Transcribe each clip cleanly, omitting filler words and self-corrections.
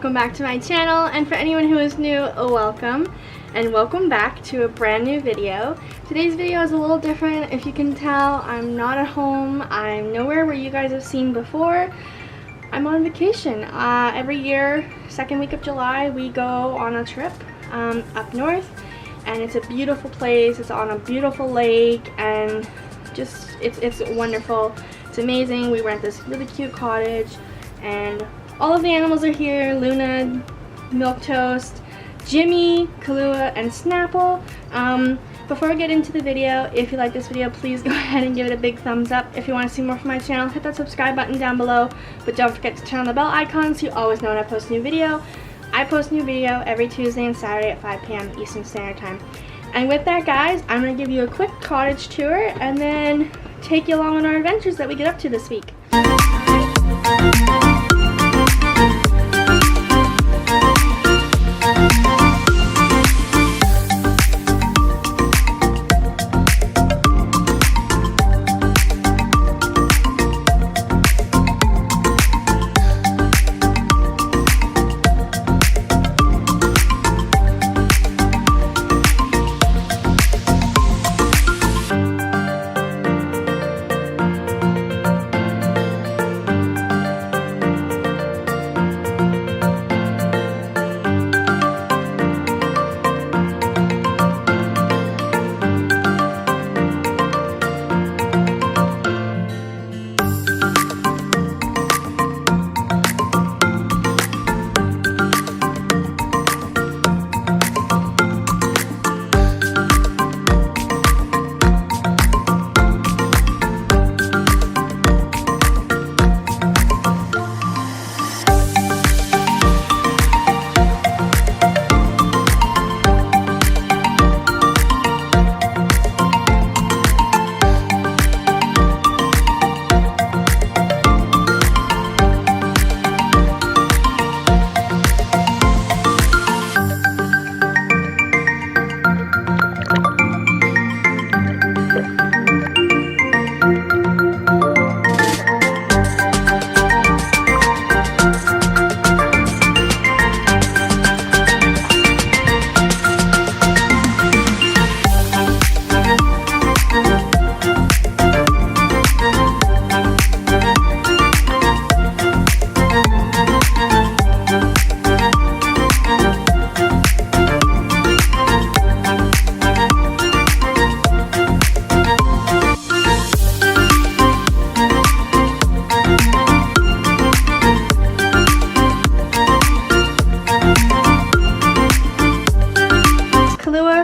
welcome back to my channel, and for anyone who is new, welcome and welcome back to a brand new video. Today's video is a little different. If you can tell, I'm not at home. I'm nowhere where you guys have seen before. I'm on vacation. Every year, second week of July, we go on a trip up north, and it's a beautiful place. It's on a beautiful lake, and just it's wonderful. It's amazing. We rent this really cute cottage, and all of the animals are here. Luna, Milquetoast, Jimmy, Kahlua, and Snapple. Before we get into the video, if you like this video, please go ahead and give it a big thumbs up. If you want to see more from my channel, hit that subscribe button down below. But don't forget to turn on the bell icon so you always know when I post a new video. I post a new video every Tuesday and Saturday at 5 p.m. Eastern Standard Time. And with that, guys, I'm going to give you a quick cottage tour and then take you along on our adventures that we get up to this week.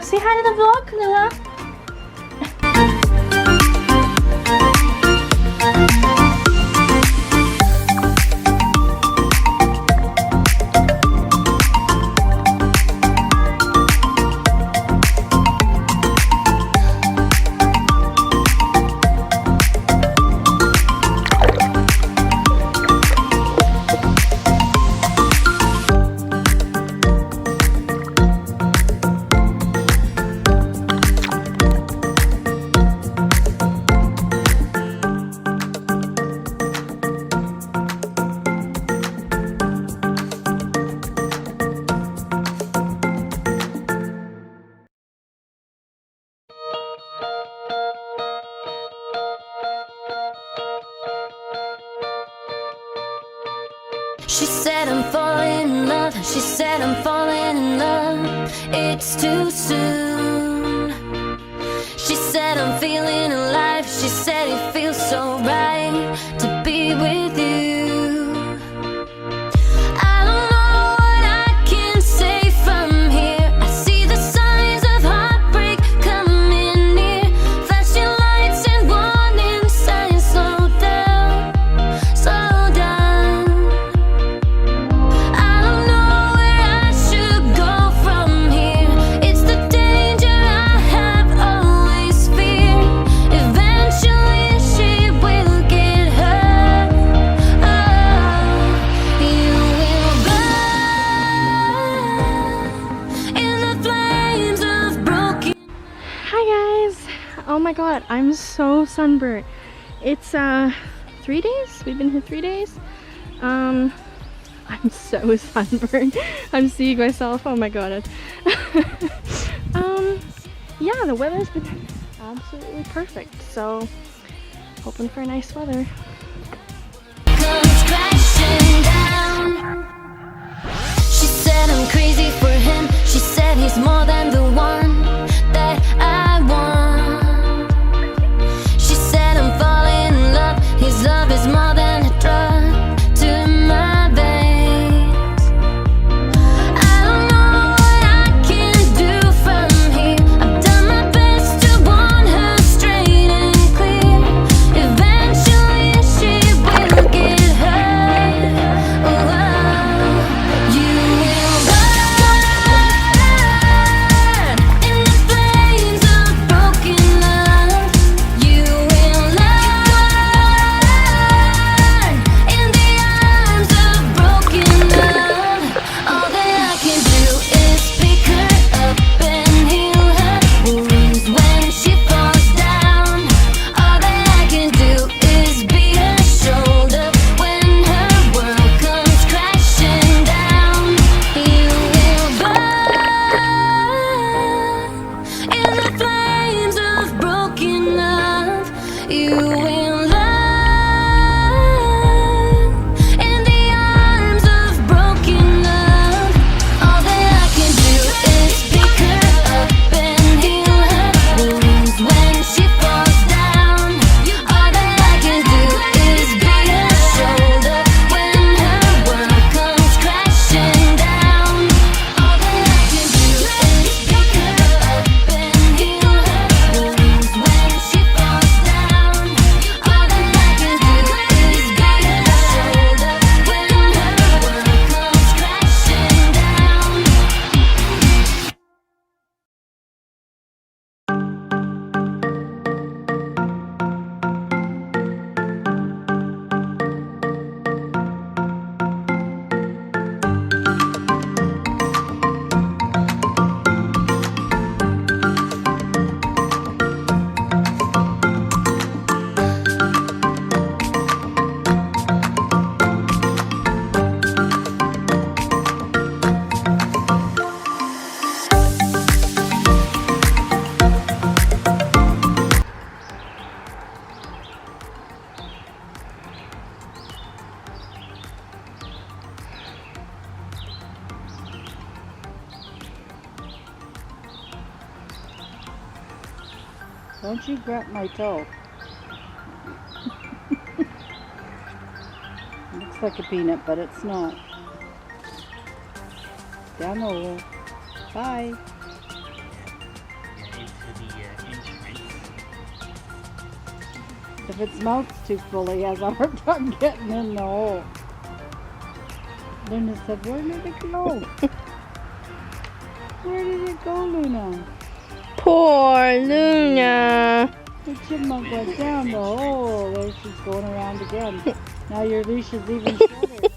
Say hi to the vlog, Kahlua. She said I'm falling in love, she said I'm falling in love, it's too soon. She said I'm feeling alive, she said it feels so right to be with you. I don't know what I can say from here. I see the signs of heartbreak coming near, flashing lights and warning signs. Slow down, slow down. Oh my god, I'm so sunburnt. It's 3 days? We've been here 3 days. I'm so sunburned. I'm seeing myself. Oh my god. Yeah, the weather's been absolutely perfect. So hoping for nice weather. Comes crashing down. She said I'm crazy for him. She said he's more than the one that I want. She said I'm falling in love. His love is more than a drug to my veins. I don't know what I can do from here. I've done my best to warn her straight and clear. Eventually she will get hurt. Oh, you will burn in the flames of broken love. You will learn in the arms of broken love. All that I can do is pick her up and heal her wounds when she falls down. All that I can do is be her shoulder when her world comes crashing down. You will burn in the flames of broken love. You will learn in the arms of broken love. All that I can do is pick her up and heal her wounds when she falls down. All that I can do is be her shoulder when her world comes crashing down. All that I can do is pick her up and heal her wounds when she falls down. All that I can do is be her shoulder when her world comes crashing down. Don't you grab my toe. Looks like a peanut, but it's not. Down the hole. Bye. If its mouth's too full, he has a hard time getting in the hole. Luna said, where did it go? Where did it go, Luna? Poor Luna. The chipmunk went down the hole. There she's going around again. Now your leash is even shorter.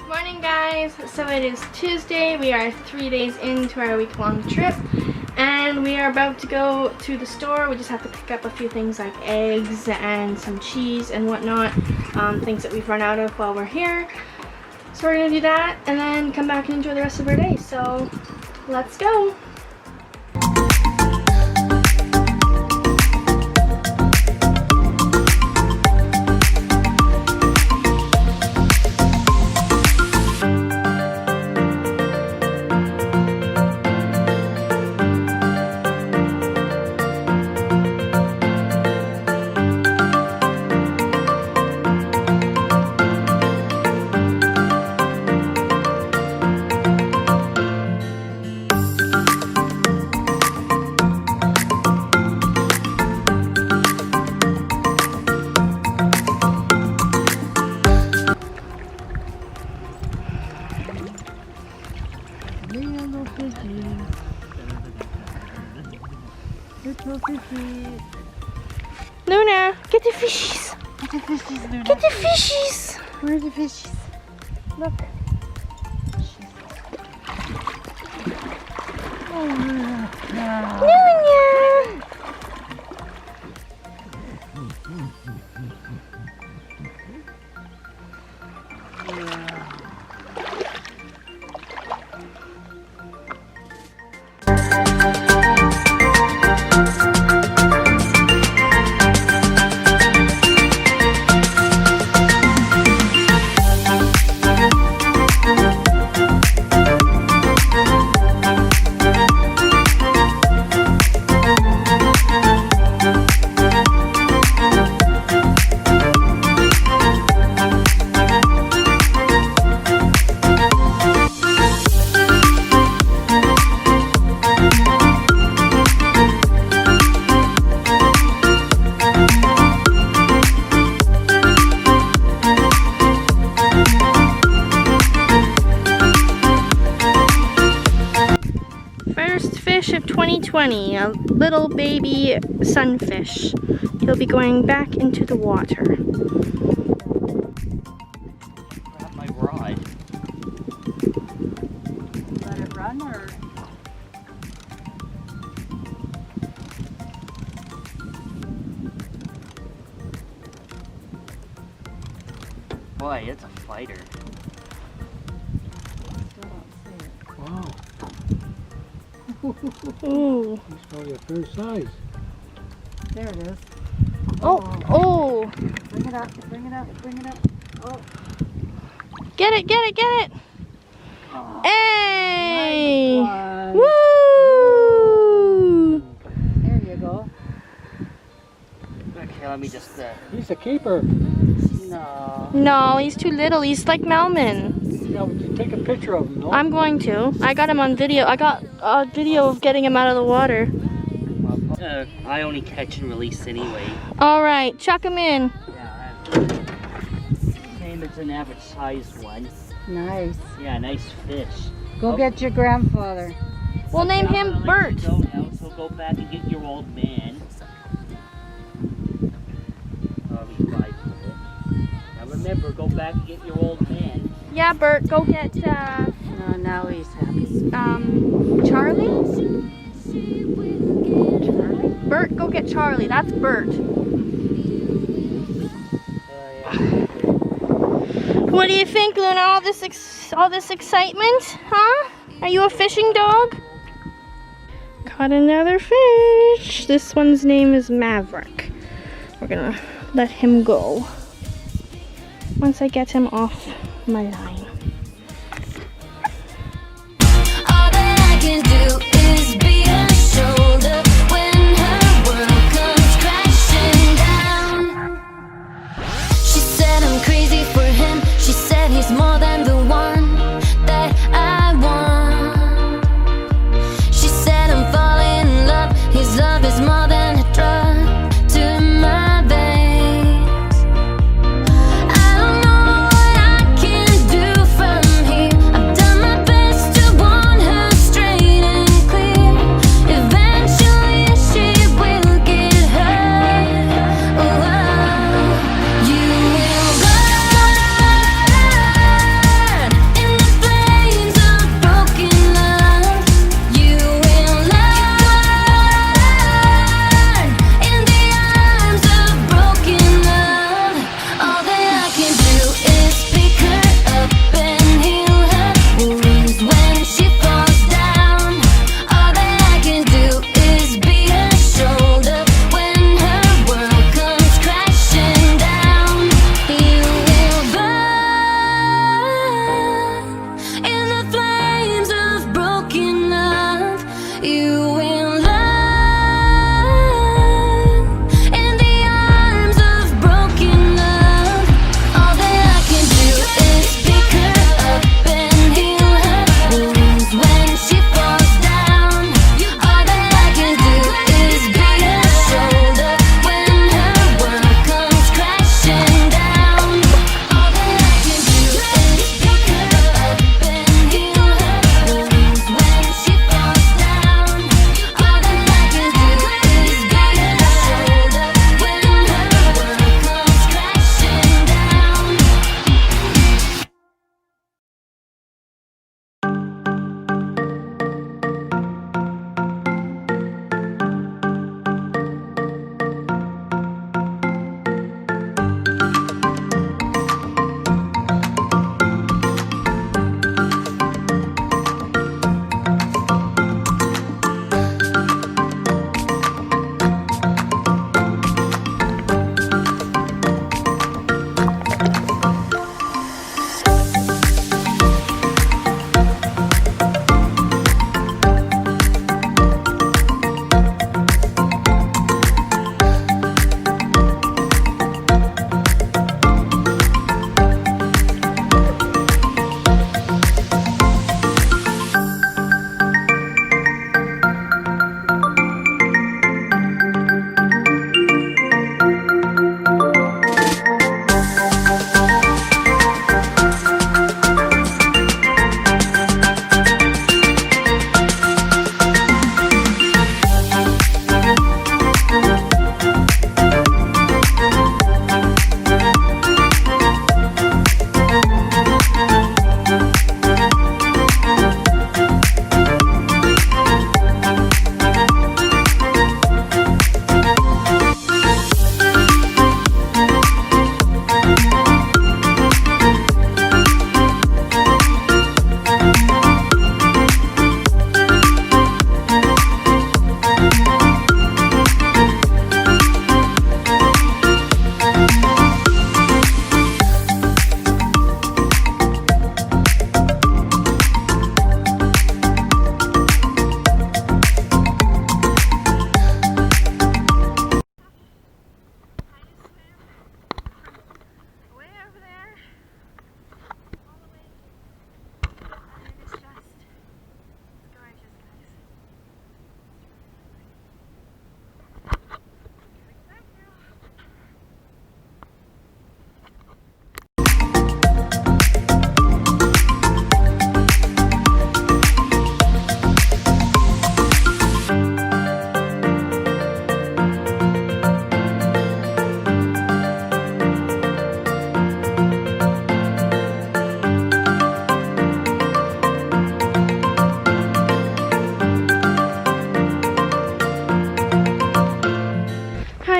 Morning guys, so it is Tuesday. We are 3 days into our week-long trip and we are about to go to the store. We just have to pick up a few things like eggs and some cheese and whatnot, things that we've run out of while we're here. So we're gonna do that and then come back and enjoy the rest of our day. So let's go. Little fishies. Little fishies. Luna, get the fishies. Get the fishies, Luna. Get the fishies. Where are the fishies? Look. Oh, Luna. Luna. first fish of 2020, a little baby sunfish. He'll be going back into the water. Grab my rod. Let it run or? Boy, it's a fighter. Wow, Ooh. he's probably a fair size. There it is. Oh, oh. Bring it up, bring it up, bring it up. Oh. Get it, get it, get it. Oh. Hey. Nice one. Woo. There you go. Okay, let me just. He's a keeper. No. No, he's too little. He's like Melman. Yeah, would you take a picture of him, no? I'm going to. I got him on video. I got a video of getting him out of the water. I only catch and release anyway. All right, chuck him in. Yeah, same as an average size one. Nice. Yeah, nice fish. Go get your grandfather. We'll name I'm him gonna let Bert. you go now, so go back and get your old man. I'll be 5 minutes. Now remember, go back and get your old man. Yeah, Bert, go get No, now he's happy. Charlie? Bert, go get Charlie. That's Bert. What do you think, Luna? All this excitement, huh? Are you a fishing dog? Caught another fish. This one's name is Maverick. We're gonna let him go once I get him off my line. All that I can do is be a shoulder when her world comes crashing down. She said I'm crazy for him. She said he's more than the one that I want. She said I'm falling in love. His love is more than a drug to my veins. I don't know what I can do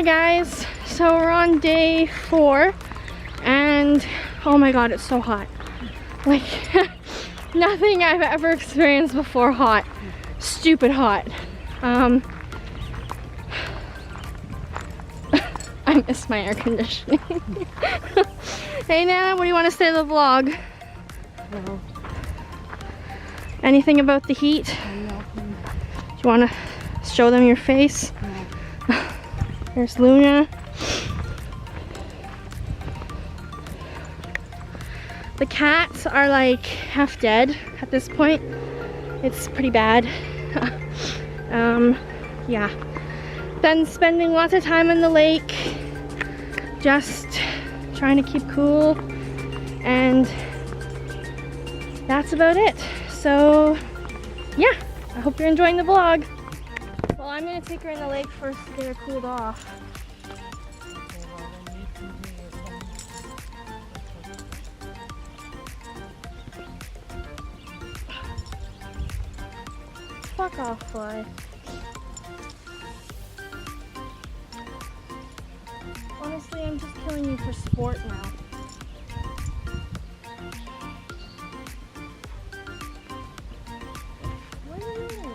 Hi guys, so we're on day 4 and oh my god, it's so hot. Like nothing I've ever experienced before hot. Stupid hot. I miss my air conditioning. Hey Nana, what do you want to say to the vlog? Well, Anything about the heat? nothing. Do you want to show them your face? There's Luna. The cats are like half dead at this point. It's pretty bad. Yeah. Been spending lots of time in the lake, just trying to keep cool, and that's about it. So yeah, I hope you're enjoying the vlog. Well, I'm gonna take her in the lake first to get her cooled off. Fuck off, fly. Honestly, I'm just killing you for sport now. What are you doing?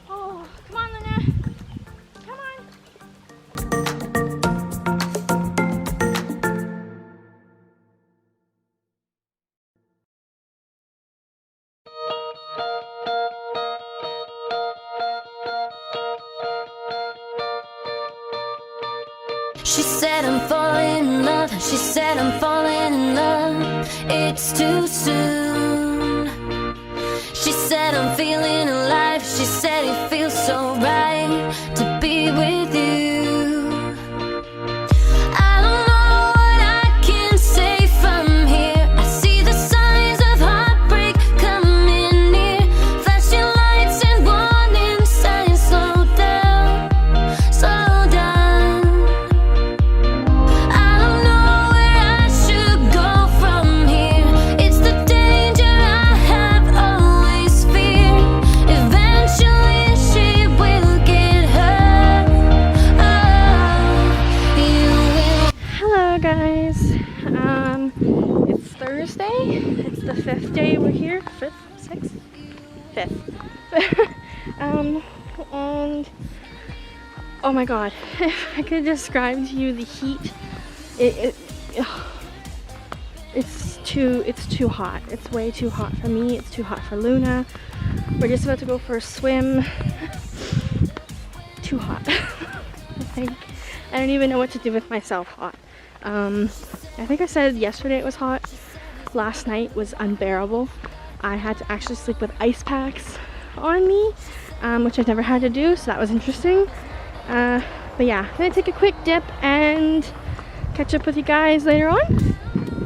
Oh, come on, Luna. Come on. She said I'm falling in love. She said I'm falling in love. It's too soon. She said I'm feeling alive. She said it feels so right to be with you. I don't know what I can say from here. I see the signs of heartbreak coming near. Flashing lights and warning signs. Slow down, slow down. I don't know where I should go from here. It's the danger I have always feared. Eventually she will get hurt. Oh, you will. Hello guys. It's Thursday. It's the 5th day we're here. 5th? 6th? 5th. And oh my god, if I could describe to you the heat, it's too hot. It's way too hot for me. It's too hot for Luna. We're just about to go for a swim. Too hot. Like, I don't even know what to do with myself hot. I think I said yesterday it was hot. Last night was unbearable. I had to actually sleep with ice packs on me, which I've never had to do, so that was interesting. But yeah, I'm gonna take a quick dip and catch up with you guys later on.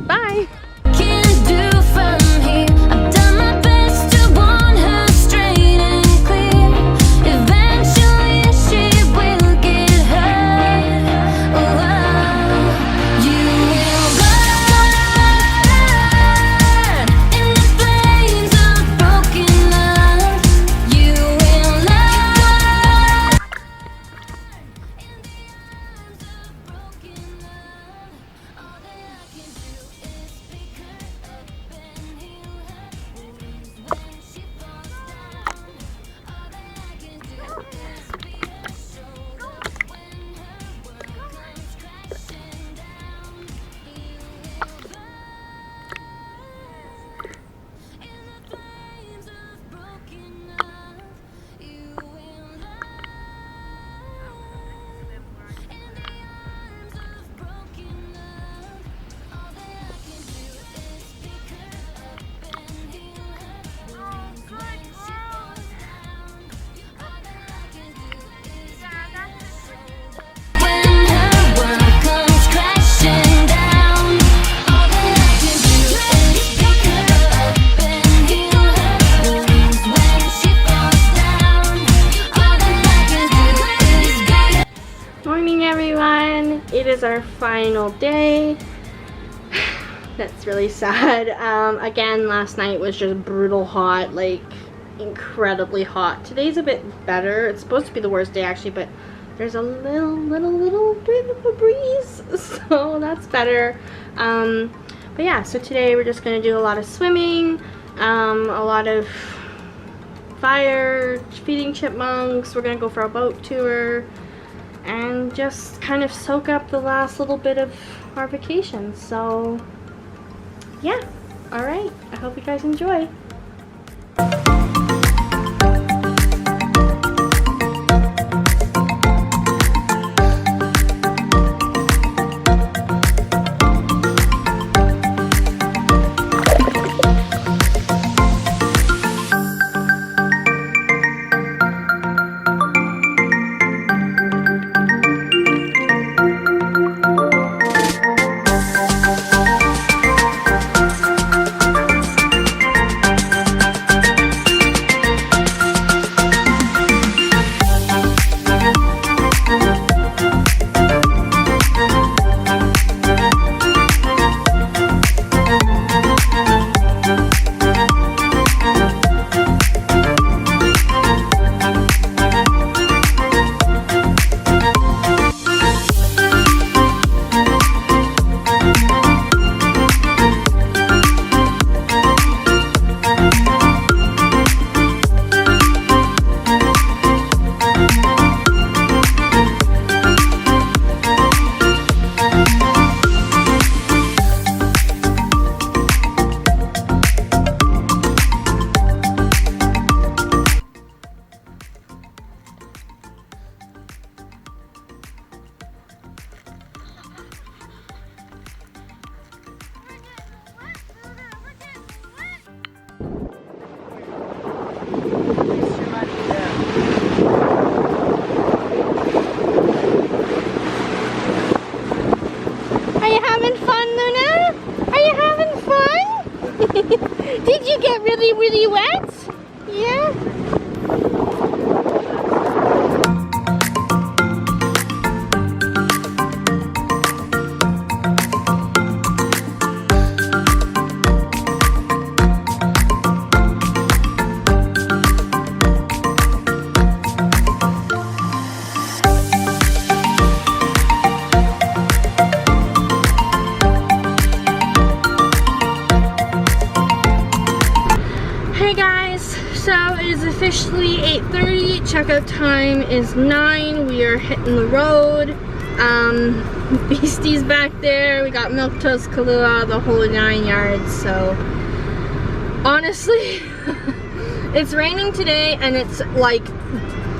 Bye! Can't do from here. I've done my best to warn her straight and clear. Eventually she will get hurt. Oh, you will burn in the flames of broken love. You will learn in the arms of broken love. All that I can do is be final day. That's really sad. Again, last night was just brutal hot, like incredibly hot. Today's a bit better. It's supposed to be the worst day actually, but there's a little bit of a breeze, so that's better. But yeah, so today we're just gonna do a lot of swimming, a lot of fire, feeding chipmunks. We're gonna go for a boat tour and just kind of soak up the last little bit of our vacation. So yeah, all right, I hope you guys enjoy. Did you get really wet? Yeah? Hey guys, so it is officially 8:30. Checkout time is 9. We are hitting the road. Beastie's back there. We got Milk Toast, Kahlua, the whole 9 yards. So honestly, it's raining today and it's like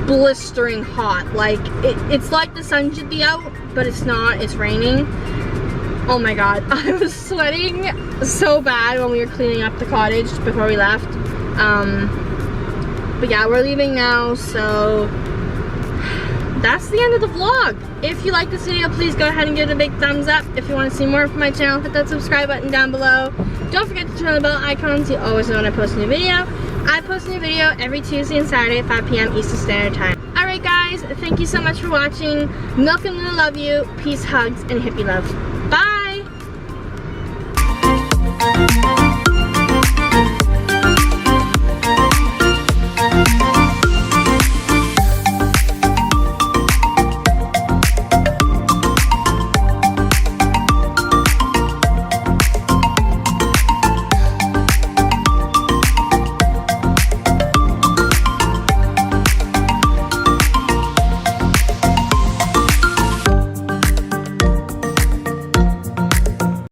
blistering hot. Like it's like the sun should be out, but it's not. It's raining. Oh my god, I was sweating so bad when we were cleaning up the cottage before we left. But yeah, we're leaving now, so that's the end of the vlog. If you like this video, please go ahead and give it a big thumbs up. If you want to see more from my channel, hit that subscribe button down below. Don't forget to turn on the bell icon so you always know when I post a new video. I post a new video every Tuesday and Saturday at 5 p.m. Eastern Standard Time. Alright guys, thank you so much for watching. Milk and Luna love you. Peace, hugs, and hippie love. Bye!